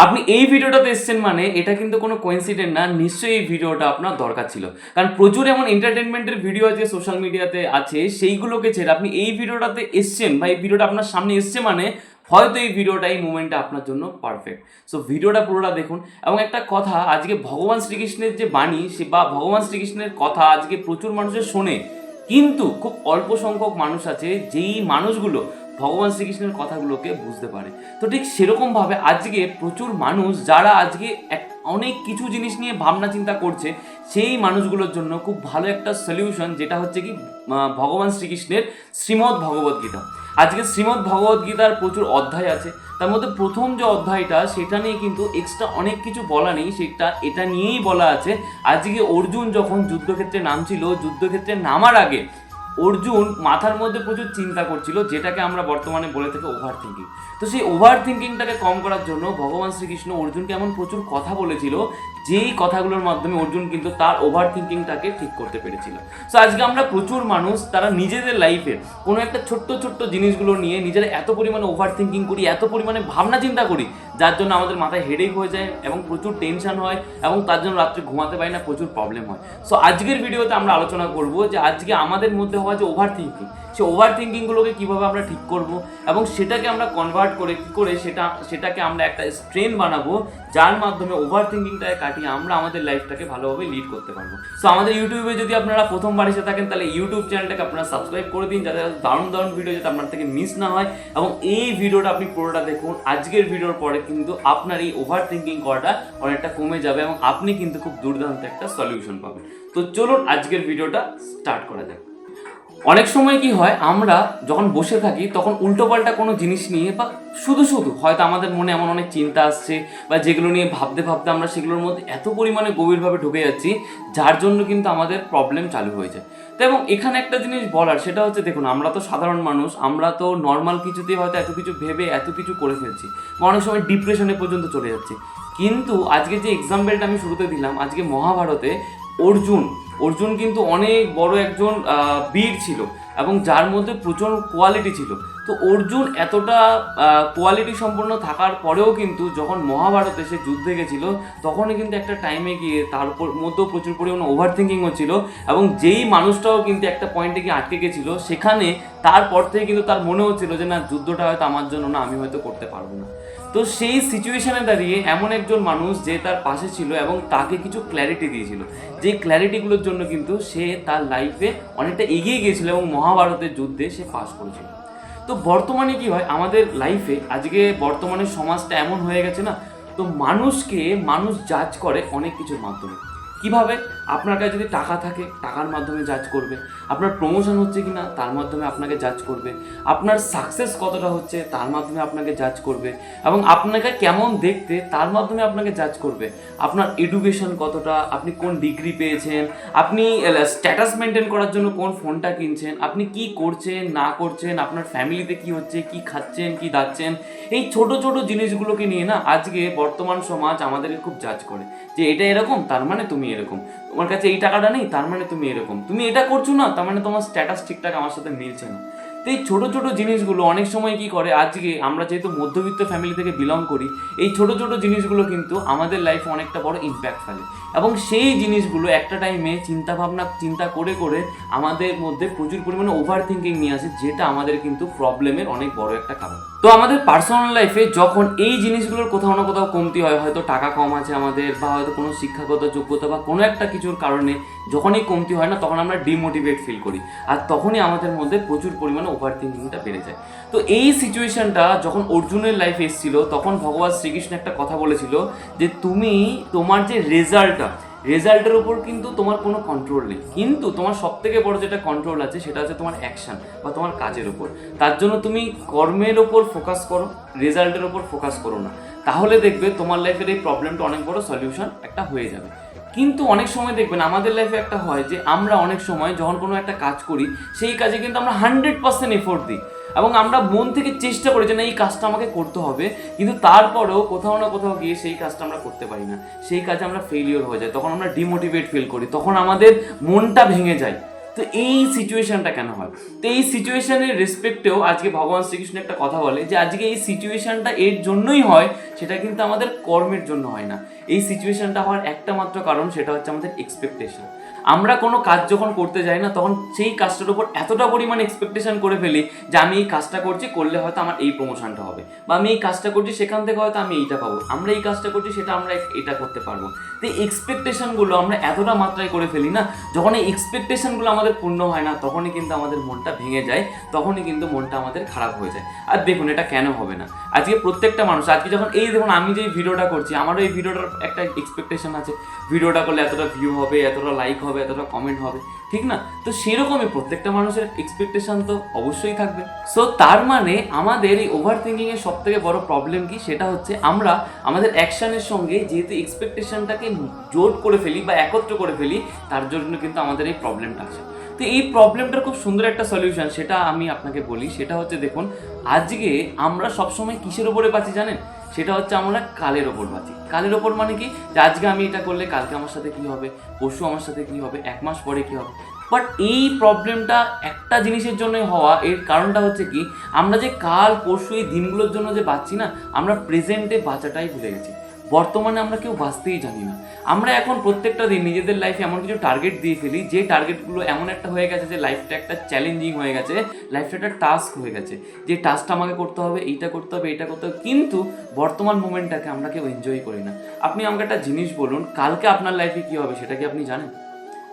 আপনি এই ভিডিওটাতে এসেছেন মানে এটা কিন্তু কোনো কোইন্সিডেন্ট না, নিশ্চয়ই এই ভিডিওটা আপনার দরকার ছিল। কারণ প্রচুর এমন এন্টারটেনমেন্টের ভিডিও আছে সোশ্যাল মিডিয়াতে আছে, সেইগুলোকে ছেড়ে আপনি এই ভিডিওটাতে এসেছেন বা এই ভিডিওটা আপনার সামনে এসছে মানে হয়তো এই ভিডিওটা এই মুমেন্টটা আপনার জন্য পারফেক্ট। সো ভিডিওটা পুরোটা দেখুন। এবং একটা কথা, আজকে ভগবান শ্রীকৃষ্ণের যে বাণী সে বা ভগবান শ্রীকৃষ্ণের কথা আজকে প্রচুর মানুষের শোনে, কিন্তু খুব অল্প সংখ্যক মানুষ আছে যেই মানুষগুলো ভগবান শ্রীকৃষ্ণের কথাগুলোকে বুঝতে পারে। তো ঠিক সেরকমভাবে আজকে প্রচুর মানুষ যারা আজকে অনেক কিছু জিনিস নিয়ে ভাবনা চিন্তা করছে, সেই মানুষগুলোর জন্য খুব ভালো একটা সলিউশন, যেটা হচ্ছে কি ভগবান শ্রীকৃষ্ণের শ্রীমদ্ ভগবদ্ গীতা। আজকে শ্রীমদ্ ভগবদ্ গীতার প্রচুর অধ্যায় আছে, তার মধ্যে প্রথম যে অধ্যায়টা সেটা নিয়ে কিন্তু এক্সট্রা অনেক কিছু বলা নেই, সেটা এটা নিয়েই বলা আছে। আজকে অর্জুন যখন যুদ্ধক্ষেত্রে নামছিল, যুদ্ধক্ষেত্রে নামার আগে অর্জুন মাথার মধ্যে প্রচুর চিন্তা করছিল, যেটাকে আমরা বর্তমানে বলে থাকি ওভার থিঙ্কিং। তো সেই ওভার থিঙ্কিংটাকে কম করার জন্য ভগবান শ্রীকৃষ্ণ অর্জুনকে এমন প্রচুর কথা বলেছিল, যেই কথাগুলোর মাধ্যমে অর্জুন কিন্তু তার ওভার থিঙ্কিংটাকে ঠিক করতে পেরেছিল। সো আজকে আমরা প্রচুর মানুষ তারা নিজেদের লাইফে কোনো একটা ছোট্ট ছোট্ট জিনিসগুলো নিয়ে নিজেরা এত পরিমাণে ওভার থিঙ্কিং করি, এত পরিমাণে ভাবনা চিন্তা করি, যার জন্য আমাদের মাথায় হেডেক হয়ে যায় এবং প্রচুর টেনশন হয় এবং তার জন্য রাত্রে ঘুমাতে পারি না, প্রচুর প্রবলেম হয়। সো আজকের ভিডিওতে আমরা আলোচনা করব যে আজকে আমাদের মধ্যে হওয়া যে ওভার থিঙ্কিং, সেই ওভার থিঙ্কিংগুলোকে কীভাবে আমরা ঠিক করব এবং সেটাকে আমরা কনভার্ট করে কী করে সেটাকে আমরা একটা স্ট্রেন বানাবো, যার মাধ্যমে ওভার থিঙ্কিংটাকে কাটিয়ে আমরা আমাদের লাইফটাকে ভালোভাবে লিড করতে পারবো। সো আমাদের ইউটিউবে যদি আপনারা প্রথমবার এসে থাকেন, তাহলে ইউটিউব চ্যানেলটাকে আপনারা সাবস্ক্রাইব করে দিন, যাতে দারুণ দারুণ ভিডিও যাতে আপনার থেকে মিস না হয়। এবং এই ভিডিওটা আপনি পুরোটা দেখুন। আজকের ভিডিওর পরে কিন্তু আপনার এই ওভার থিঙ্কিং করাটা অনেকটা কমে যাবে এবং আপনি কিন্তু খুব দুর্দান্ত একটা সলিউশন পাবেন। তো চলুন আজকের ভিডিওটা স্টার্ট করা যাক। অনেক সময় কি হয়, আমরা যখন বসে থাকি তখন উল্টোপাল্টা কোনো জিনিস নিয়ে বা শুধু শুধু হয়তো আমাদের মনে এমন অনেক চিন্তা আসছে বা যেগুলো নিয়ে ভাবতে ভাবতে আমরা সেগুলোর মধ্যে এত পরিমাণে গভীরভাবে ঢুকে যাচ্ছি, যার জন্য কিন্তু আমাদের প্রবলেম চালু হয়ে যায়। তো এবং এখানে একটা জিনিস বলার, সেটা হচ্ছে দেখুন, আমরা তো সাধারণ মানুষ, আমরা তো নর্মাল কিছুতেই হয়তো এত কিছু ভেবে এত কিছু করে ফেলছি বা অনেক সময় ডিপ্রেশনে পর্যন্ত চলে যাচ্ছি। কিন্তু আজকে যে এক্সাম্পলটা আমি শুরুতে দিলাম, আজকে মহাভারতে অর্জুন কিন্তু অনেক বড় একজন বীর ছিল এবং যার মধ্যে প্রচুর কোয়ালিটি ছিল। তো অর্জুন এতটা কোয়ালিটি সম্পন্ন থাকার পরেও কিন্তু যখন মহাভারতে সে যুদ্ধে গেছিল, তখনই কিন্তু একটা টাইমে গিয়ে তার মধ্যেও প্রচুর পরিমাণে ওভার থিঙ্কিং হচ্ছিল এবং যেই মানুষটাও কিন্তু একটা পয়েন্টে গিয়ে আটকে গেছিল, সেখানে তারপর থেকে কিন্তু তার মনে হচ্ছিল যে না, যুদ্ধটা হয়তো আমার জন্য না, আমি হয়তো করতে পারবো না। তো সেই সিচুয়েশনে দাঁড়িয়ে এমন একজন মানুষ যে তার পাশে ছিল এবং তাকে কিছু ক্ল্যারিটি দিয়েছিল, যে ক্ল্যারিটিগুলোর জন্য কিন্তু সে তার লাইফে অনেকটা এগিয়ে গিয়েছিল এবং মহাভারতের যুদ্ধে সে পাস করেছিল। তো বর্তমানে কি হয় আমাদের লাইফে, আজকে বর্তমানে সমাজটা এমন হয়ে গেছে না, তো মানুষ জাজ করে অনেক কিছুর মাধ্যমে। কিভাবে? আপনার কাছে যদি টাকা থাকে, টাকার মাধ্যমে জাজ করবে। আপনার প্রমোশন হচ্ছে কি না, তার মাধ্যমে আপনাকে জাজ করবে। আপনার সাকসেস কতটা হচ্ছে, তার মাধ্যমে আপনাকে জাজ করবে। এবং আপনাকে কেমন দেখতে, তার মাধ্যমে আপনাকে জাজ করবে। আপনার এডুকেশন কতটা, আপনি কোন ডিগ্রি পেয়েছেন, আপনি স্ট্যাটাস মেনটেন করার জন্য কোন ফোনটা কিনছেন, আপনি কি করছেন না করছেন, আপনার ফ্যামিলিতে কি হচ্ছে, কি খাচ্ছেন কি দাচ্ছেন, এই ছোট ছোট জিনিসগুলোকে নিয়ে না আজকে বর্তমান সমাজ আমাদেরকে খুব জাজ করে, যে এটা এরকম তার মানে তুমি এরকম, তোমার কাছে এই টাকাটা নেই তার মানে তুমি এরকম, তুমি এটা করছো না তার মানে তোমার স্ট্যাটাস ঠিকঠাক আমার সাথে মিলছে না। তো এই ছোটো ছোটো জিনিসগুলো অনেক সময় কি করে, আজকে আমরা যেহেতু মধ্যবিত্ত ফ্যামিলি থেকে বিলং করি, এই ছোটো ছোটো জিনিসগুলো কিন্তু আমাদের লাইফে অনেকটা বড় ইম্প্যাক্ট ফেলে এবং সেই জিনিসগুলো একটা টাইমে চিন্তা করে করে আমাদের মধ্যে প্রচুর পরিমাণে ওভার থিঙ্কিং নিয়ে আসে, যেটা আমাদের কিন্তু প্রবলেমের অনেক বড় একটা কারণ। তো আমাদের পার্সোনাল লাইফে যখন এই জিনিসগুলোর কোথাও না কোথাও কমতি হয়, হয়তো টাকা কম আছে আমাদের, বা হয়তো কোনো শিক্ষাগত যোগ্যতা বা কোনো একটা কিছুর কারণে যখনই কমতি হয় না, তখন আমরা ডিমোটিভেট ফিল করি আর তখনই আমাদের মধ্যে প্রচুর পরিমাণে ওভার থিঙ্কিংটা বেড়ে যায়। তো এই সিচুয়েশনটা যখন অর্জুনের লাইফে এসেছিল, তখন ভগবান শ্রীকৃষ্ণ একটা কথা বলেছিল যে তুমি তোমার যে রেজাল্টের উপর কিন্তু তোমার কোনো কন্ট্রোল নেই, কিন্তু তোমার সব থেকে বড় যেটা কন্ট্রোল আছে সেটা হচ্ছে তোমার অ্যাকশন বা তোমার কাজের উপর। তার জন্য তুমি কর্মের ওপর ফোকাস করো, রেজাল্টের ওপর ফোকাস করো না, তাহলে দেখবে তোমার লাইফের এই প্রবলেমটা অনেক বড় সলিউশন একটা হয়ে যাবে। কিন্তু অনেক সময় দেখবেন আমাদের লাইফে একটা হয় যে আমরা অনেক সময় যখন কোনো একটা কাজ করি, সেই কাজে কিন্তু আমরা 100% এফোর্ট দিই এবং আমরা মন থেকে চেষ্টা করি যে না, এই কাজটা আমাকে করতে হবে, কিন্তু তারপরেও কোথাও না কোথাও গিয়ে সেই কাজটা আমরা করতে পারি না, সেই কাজে আমরা ফেলিওর হয়ে যায়, তখন আমরা ডিমোটিভেট ফিল করি, তখন আমাদের মনটা ভেঙে যায়। তো এই সিচুয়েশনটা কেন হয়? তো এই সিচুয়েশনের রেসপেক্টেও আজকে ভগবান শ্রীকৃষ্ণ একটা কথা বলে যে আজকে এই সিচুয়েশনটা এর জন্যই হয়, সেটা কিন্তু আমাদের কর্মের জন্য হয় না। এই সিচুয়েশনটা হওয়ার একটা মাত্র কারণ, সেটা হচ্ছে আমাদের এক্সপেকটেশন। আমরা কোনো কাজ যখন করতে যাই না, তখন সেই কাজটার উপর এতটা পরিমাণ এক্সপেকটেশন করে ফেলি যে আমি এই কাজটা করছি, করলে হয়তো আমার এই প্রমোশনটা হবে, বা আমি এই কাজটা করছি সেখান থেকে হয়তো আমি এইটা পাবো, আমরা এই কাজটা করছি সেটা আমরা এটা করতে পারবো। তো এই এক্সপেকটেশনগুলো আমরা এতটা মাত্রায় করে ফেলি না, যখন এই এক্সপেকটেশনগুলো আমাদের পূর্ণ হয় না, তখনই কিন্তু আমাদের মনটা ভেঙে যায়, তখনই কিন্তু মনটা আমাদের খারাপ হয়ে যায়। আর দেখুন, এটা কেন হবে না? আজকে প্রত্যেকটা মানুষ, আজকে যখন এই দেখুন আমি যে ভিডিওটা করছি, আমারও এই ভিডিওটার একটা এক্সপেকটেশন আছে, ভিডিওটা করলে এতটা ভিউ হবে, এতটা লাইক হবে, এতটা কমেন্ট হবে, ঠিক না? তো সেরকমই প্রত্যেকটা মানুষের এক্সপেকটেশন তো অবশ্যই থাকবে। সো তার মানে আমাদের এই ওভার থিঙ্কিং এর সব থেকে বড় প্রবলেম কি? সেটা হচ্ছে আমরা আমাদের অ্যাকশনের সঙ্গে যেহেতু এক্সপেকটেশনটাকে জোট করে ফেলি বা একত্র করে ফেলি, তার জন্য কিন্তু আমাদের এই প্রবলেমটা আসে। তো এই প্রবলেমটার খুব সুন্দর একটা সলিউশন, সেটা আমি আপনাকে বলি। সেটা হচ্ছে দেখুন, আজকে আমরা সবসময় কিসের ওপরে বাঁচি জানেন? সেটা হচ্ছে আমরা কালের ওপর বাঁচি। কালের ওপর মানে কি? যে আজকে আমি এটা করলে কালকে আমার সাথে কী হবে, পরশু আমার সাথে কী হবে, এক মাস পরে কী হবে। বাট এই প্রবলেমটা একটা জিনিসের জন্যই হওয়া, এর কারণটা হচ্ছে কি, আমরা যে কাল পরশু এই দিনগুলোর জন্য যে বাঁচছি না, আমরা প্রেজেন্টে বাঁচাটাই ভুলে গেছি। বর্তমানে আমরা কেউ বাঁচতেই জানি না। আমরা এখন প্রত্যেকটা দিন নিজেদের লাইফে এমন কিছু টার্গেট দিয়ে ফেলি, যে টার্গেটগুলো এমন একটা হয়ে গেছে যে লাইফটা একটা চ্যালেঞ্জিং হয়ে গেছে, লাইফটা একটা টাস্ক হয়ে গেছে, যে টাস্কটা আমাকে করতে হবে, এইটা করতে হবে, এইটা করতে হবে, কিন্তু বর্তমান মোমেন্টটাকে আমরা কেউ এনজয় করি না। আপনি আমাকে একটা জিনিস বলুন, কালকে আপনার লাইফে কী হবে সেটা কি আপনি জানেন?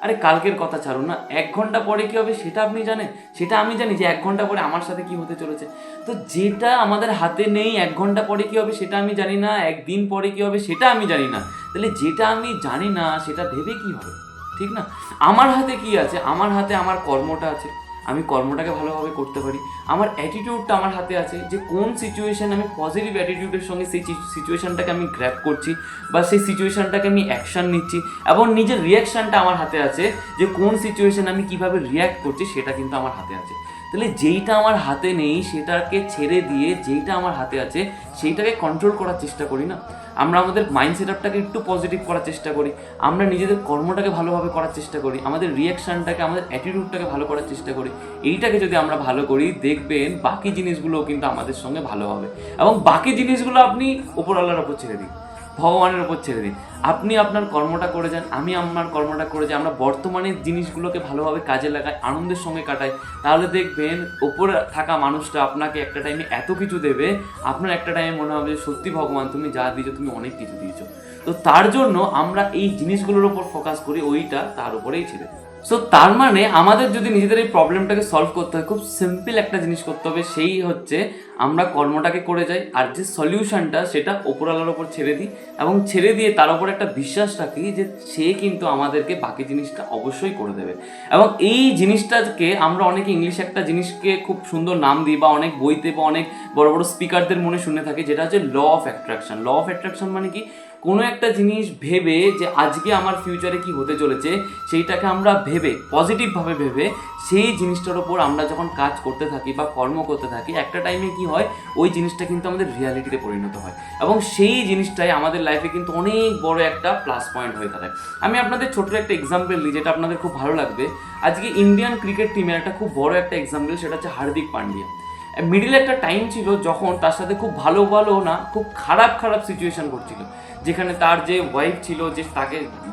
আরে কালকের কথা ছাড়ুন না, 1 ঘন্টা পরে কী হবে সেটা আপনি জানেন? সেটা আমি জানি যে 1 ঘন্টা পরে আমার সাথে কী হতে চলেছে। তো যেটা আমাদের হাতে নেই, 1 ঘন্টা পরে কী হবে সেটা আমি জানি না, একদিন পরে কী হবে সেটা আমি জানি না, তাহলে যেটা আমি জানি না সেটা ভেবে কী হবে, ঠিক না? আমার হাতে কি আছে? আমার হাতে আমার কর্মটা আছে, আমি কর্মটাকে ভালোভাবে করতে পারি। আমার অ্যাটিটিউডটা আমার হাতে আছে, যে কোন সিচুয়েশান আমি পজিটিভ অ্যাটিটিউডের সঙ্গে সেই সিচুয়েশানটাকে আমি গ্র্যাব করছি, বা সেই সিচুয়েশানটাকে আমি অ্যাকশান নিচ্ছি, এবং নিজের রিয়াকশানটা আমার হাতে আছে, যে কোন সিচুয়েশান আমি কীভাবে রিয়্যাক্ট করছি সেটা কিন্তু আমার হাতে আছে। তাহলে যেইটা আমার হাতে নেই সেটাকে ছেড়ে দিয়ে যেইটা আমার হাতে আছে সেইটাকে কন্ট্রোল করার চেষ্টা করি না। আমরা আমাদের মাইন্ড সেট আপটাকে একটু পজিটিভ করার চেষ্টা করি, আমরা নিজেদের কর্মটাকে ভালোভাবে করার চেষ্টা করি, আমাদের রিয়াকশানটাকে, আমাদের অ্যাটিটিউডটাকে ভালো করার চেষ্টা করি। এইটাকে যদি আমরা ভালো করি, দেখবেন বাকি জিনিসগুলোও কিন্তু আমাদের সঙ্গে ভালো হবে। এবং বাকি জিনিসগুলো আপনি ওপরওয়ালার ওপর ছেড়ে দিন, ভগবানের ওপর ছেড়ে দিন। আপনি আপনার কর্মটা করে যান, আমি আমার কর্মটা করে যাই, আমরা বর্তমানের জিনিসগুলোকে ভালোভাবে কাজে লাগাই, আনন্দের সঙ্গে কাটাই, তাহলে দেখবেন ওপরে থাকা মানুষটা আপনাকে একটা টাইমে এত কিছু দেবে, আপনার একটা টাইমে মনে হবে যে সত্যি ভগবান তুমি যা দিয়েছো তুমি অনেক কিছু দিয়েছো। তো তার জন্য আমরা এই জিনিসগুলোর ওপর ফোকাস করি, ওইটা তার উপরেই ছেড়ে দিই। সো তার মানে আমাদের যদি নিজেদের এই প্রবলেমটাকে সলভ করতে হয়, খুব সিম্পল একটা জিনিস করতে হবে, সেই হচ্ছে আমরা কর্মটাকে করে যাই, আর যে সলিউশনটা সেটা ওপরওয়ালার ওপর ছেড়ে দিই, এবং ছেড়ে দিয়ে তার উপর একটা বিশ্বাস রাখি যে সে কিন্তু আমাদেরকে বাকি জিনিসটা অবশ্যই করে দেবে। এবং এই জিনিসটাকে আমরা অনেকে ইংলিশে একটা জিনিসকে খুব সুন্দর নাম দিই, বা অনেক বইতে বা অনেক বড় বড় স্পিকারদের মনে শুনে থাকি, যেটা হচ্ছে law of attraction. Law of attraction মানে কি? কোনো একটা জিনিস ভেবে যে আজকে আমার ফিউচারে কি হতে চলেছে, সেইটাকে আমরা ভেবে, পজিটিভভাবে ভেবে, সেই জিনিসটার ওপর আমরা যখন কাজ করতে থাকি বা কর্ম করতে থাকি, একটা টাইমে কি হয়, ওই জিনিসটা কিন্তু আমাদের রিয়ালিটিতে পরিণত হয়, এবং সেই জিনিসটাই আমাদের লাইফে কিন্তু অনেক বড় একটা প্লাস পয়েন্ট হয়ে দাঁড়ায়। আমি আপনাদের ছোট্ট একটা এক্সাম্পল দিই, যেটা আপনাদের খুব ভালো লাগবে। আজকে ইন্ডিয়ান ক্রিকেট টিমের একটা খুব বড় একটা এক্সাম্পল, সেটা হচ্ছে হার্দিক পান্ডিয়া। মিডিলে একটা টাইম ছিল যখন তার সাথে খুব ভালো ভালো না, খুব খারাপ খারাপ সিচুয়েশন ঘটছিল, যেখানে তার যে ওয়াইফ ছিল, যে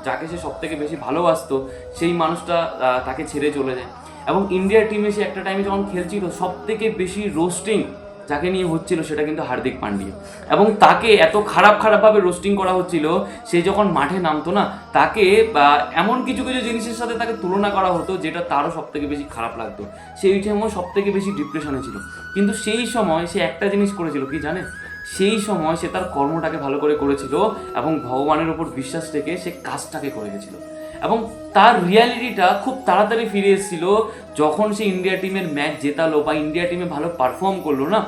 যাকে সে সব থেকে বেশি ভালোবাসতো, সেই মানুষটা তাকে ছেড়ে চলে যায়। এবং ইন্ডিয়ার টিমে সে একটা টাইমে যখন খেলছিল, সব থেকে বেশি রোস্টিং যাকে নিয়ে হচ্ছিল সেটা কিন্তু হার্দিক পান্ডিয়া। এবং তাকে এত খারাপভাবে রোস্টিং করা হচ্ছিল, সে যখন মাঠে নামতো না, তাকে এমন কিছু কিছু জিনিসের সাথে তাকে তুলনা করা হতো, যেটা তারও সব থেকে বেশি খারাপ লাগতো। সেই সময় সব থেকে বেশি ডিপ্রেশনে ছিল, কিন্তু সেই সময় সে একটা জিনিস করেছিল কি জানেন? সেই সময় সে তার কর্মটাকে ভালো করে করেছিল, এবং ভগবানের উপর বিশ্বাস রেখে সে কাজটাকে করে গেছিল, এবং তার রিয়ালিটিটা খুব তাড়াতাড়ি ফিরে এসেছিল। যখন সে ইন্ডিয়া টিমের ম্যাচ জেতালো বা ইন্ডিয়া টিমে ভালো পারফর্ম করলো না,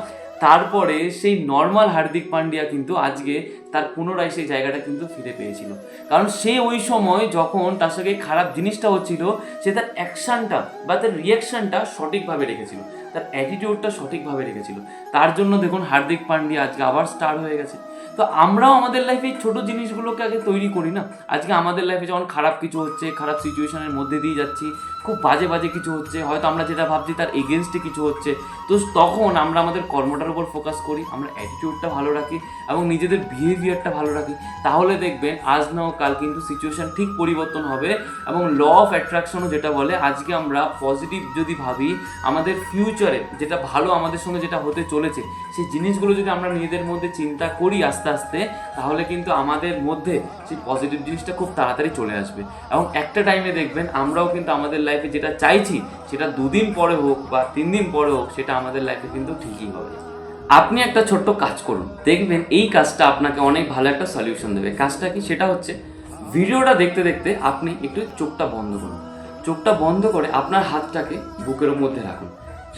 তারপরে সেই নর্মাল হার্দিক পান্ডিয়া কিন্তু আজকে তার পুনরায় সেই জায়গাটা কিন্তু ফিরে পেয়েছিল। কারণ সে ওই সময় যখন তার সঙ্গে খারাপ জিনিসটা হচ্ছিল, সে তার অ্যাকশানটা বা তার রিয়াকশানটা সঠিকভাবে রেখেছিল, তার অ্যাটিটিউডটা সঠিকভাবে রেখেছিল। তার জন্য দেখুন হার্দিক পান্ডিয়া আজকে আবার স্টার হয়ে গেছে। তো আমরাও আমাদের লাইফে এই ছোটো জিনিসগুলোকে আগে তৈরি করি না। আজকে আমাদের লাইফে যখন খারাপ কিছু হচ্ছে, খারাপ সিচুয়েশনের মধ্যে দিয়ে যাচ্ছি, খুব বাজে বাজে কিছু হচ্ছে, হয়তো আমরা যেটা ভাবছি তার এগেনস্টে কিছু হচ্ছে, তো তখন আমরা আমাদের কর্মটার উপর ফোকাস করি, আমরা অ্যাটিটিউডটা ভালো রাখি এবং নিজেদের বিহেভিয়ারটা ভালো রাখি, তাহলে দেখবেন আজ না হোক কাল কিন্তু সিচুয়েশান ঠিক পরিবর্তন হবে। এবং ল অফ অ্যাট্রাকশনও যেটা বলে, আজকে আমরা পজিটিভ যদি ভাবি, আমাদের ফিউচারে যেটা ভালো আমাদের সঙ্গে যেটা হতে চলেছে সেই জিনিসগুলো যদি আমরা নিজেদের মধ্যে চিন্তা করি আস্তে আস্তে, তাহলে কিন্তু আমাদের মধ্যে সেই পজিটিভ জিনিসটা খুব তাড়াতাড়ি চলে আসবে। এবং একটা টাইমে দেখবেন আমরাও কিন্তু আমাদের লাইফে যেটা চাইছি সেটা 2 দিন পরে হোক বা 3 দিন পরে হোক, সেটা আমাদের লাইফে কিন্তু ঠিকই হবে। আপনি একটা ছোট্ট কাজ করুন, দেখবেন এই কাজটা আপনাকে অনেক ভালো একটা সলিউশন দেবে। কাজটা কি? সেটা হচ্ছে ভিডিওটা দেখতে দেখতে আপনি একটু চোখটা বন্ধ করুন। চোখটা বন্ধ করে আপনার হাতটাকে বুকের মধ্যে রাখুন,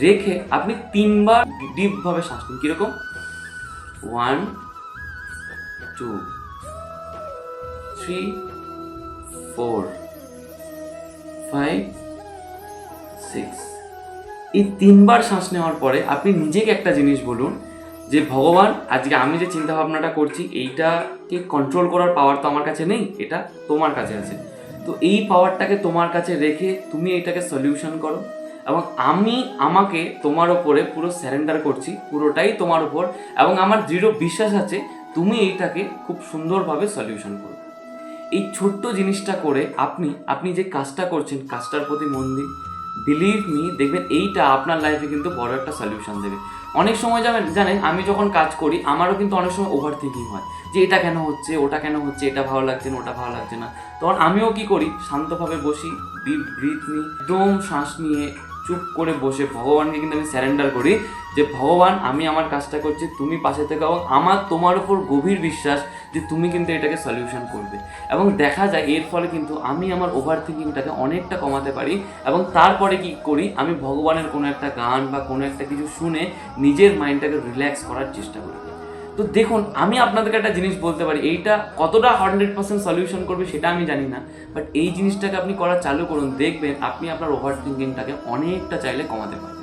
রেখে আপনি 3 বার ডিপভাবে শ্বাস নিন। কীরকম? 1 2 3 4 5 6। এই 3 বার শ্বাস নেওয়ার পরে আপনি নিজেকে একটা জিনিস বলুন যে ভগবান, আজকে আমি যে চিন্তা ভাবনাটা করছি এইটাকে কন্ট্রোল করার পাওয়ার তো আমার কাছে নেই, এটা তোমার কাছে আছে। তো এই পাওয়ারটাকে তোমার কাছে রেখে তুমি এটাকে সলিউশন করো, এবং আমি আমাকে তোমার ওপরে পুরো স্যারেন্ডার করছি, পুরোটাই তোমার উপর, এবং আমার দৃঢ় বিশ্বাস আছে তুমি এইটাকে খুব সুন্দরভাবে সলিউশন করো। এই ছোট্ট জিনিসটা করে আপনি যে কাজটা করছেন কাজটার প্রতি মন দিন। বিলিভ মি, দেখবেন এইটা আপনার লাইফে কিন্তু বড় একটা সলিউশন দেবে। অনেক সময় জানেন আমি যখন কাজ করি আমারও কিন্তু অনেক সময় ওভার থিঙ্কিং হয় যে এটা কেন হচ্ছে, ওটা কেন হচ্ছে, এটা ভালো লাগছে না, ওটা ভালো লাগছে না। তখন আমিও কি করি, শান্তভাবে বসি, ডিপ ব্রিথ নিই, একদম শ্বাস নিয়ে চুপ করে বসে ভগবানকে কিন্তু আমি স্যারেন্ডার করি যে ভগবান, আমি আমার কাজটা করছি, তুমি পাশে থেকে, এবং আমার তোমার উপর গভীর বিশ্বাস যে তুমি কিন্তু এটাকে সলিউশন করবে। এবং দেখা যায় এর ফলে কিন্তু আমি আমার ওভার থিঙ্কিংটাকে অনেকটা কমাতে পারি। এবং তারপরে কি করি, আমি ভগবানের কোনো একটা গান বা কোনো একটা কিছু শুনে নিজের মাইন্ডটাকে রিল্যাক্স করার চেষ্টা করি। তো দেখুন, আমি আপনাদেরকে একটা জিনিস বলতে পারি, এইটা কতটা 100% সলিউশন করবে সেটা আমি জানি না, বাট এই জিনিসটাকে আপনি করা চালু করুন, দেখবেন আপনি আপনার ওভার থিঙ্কিংটাকে অনেকটা চাইলে কমাতে পারবেন।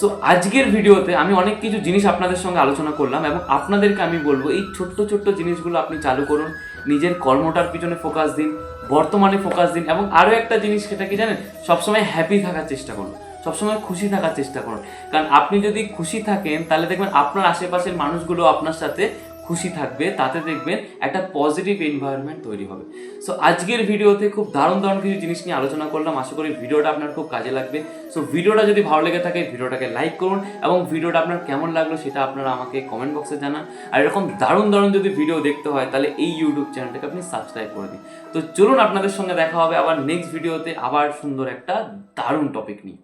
সো আজকের ভিডিওতে আমি অনেক কিছু জিনিস আপনাদের সঙ্গে আলোচনা করলাম, এবং আপনাদেরকে আমি বলবো এই ছোট্ট ছোট্ট জিনিসগুলো আপনি চালু করুন, নিজের কর্মটার পিছনে ফোকাস দিন, বর্তমানে ফোকাস দিন। এবং আরও একটা জিনিস, সেটা কি জানেন, সবসময় হ্যাপি থাকার চেষ্টা করুন, সবসময় খুশি থাকার চেষ্টা করুন। কারণ আপনি যদি খুশি থাকেন তাহলে দেখবেন আপনার আশেপাশের মানুষগুলো আপনার সাথে খুশি থাকবে, তাতে দেখবেন একটা পজিটিভ এনভায়রনমেন্ট তৈরি হবে। সো আজকের ভিডিওতে খুব দারুণ দারুণ কিছু জিনিস নিয়ে আলোচনা করলাম, আশা করি ভিডিওটা আপনার খুব কাজে লাগবে। সো ভিডিওটা যদি ভালো লেগে থাকে ভিডিওটাকে লাইক করুন, এবং ভিডিওটা আপনার কেমন লাগলো সেটা আপনারা আমাকে কমেন্ট বক্সে জানান। আর এরকম দারুণ দারুণ যদি ভিডিও দেখতে হয় তাহলে এই ইউটিউব চ্যানেলটাকে আপনি সাবস্ক্রাইব করে দিন। তো চলুন, আপনাদের সঙ্গে দেখা হবে আবার নেক্সট ভিডিওতে, আবার সুন্দর একটা দারুণ টপিক নিয়ে।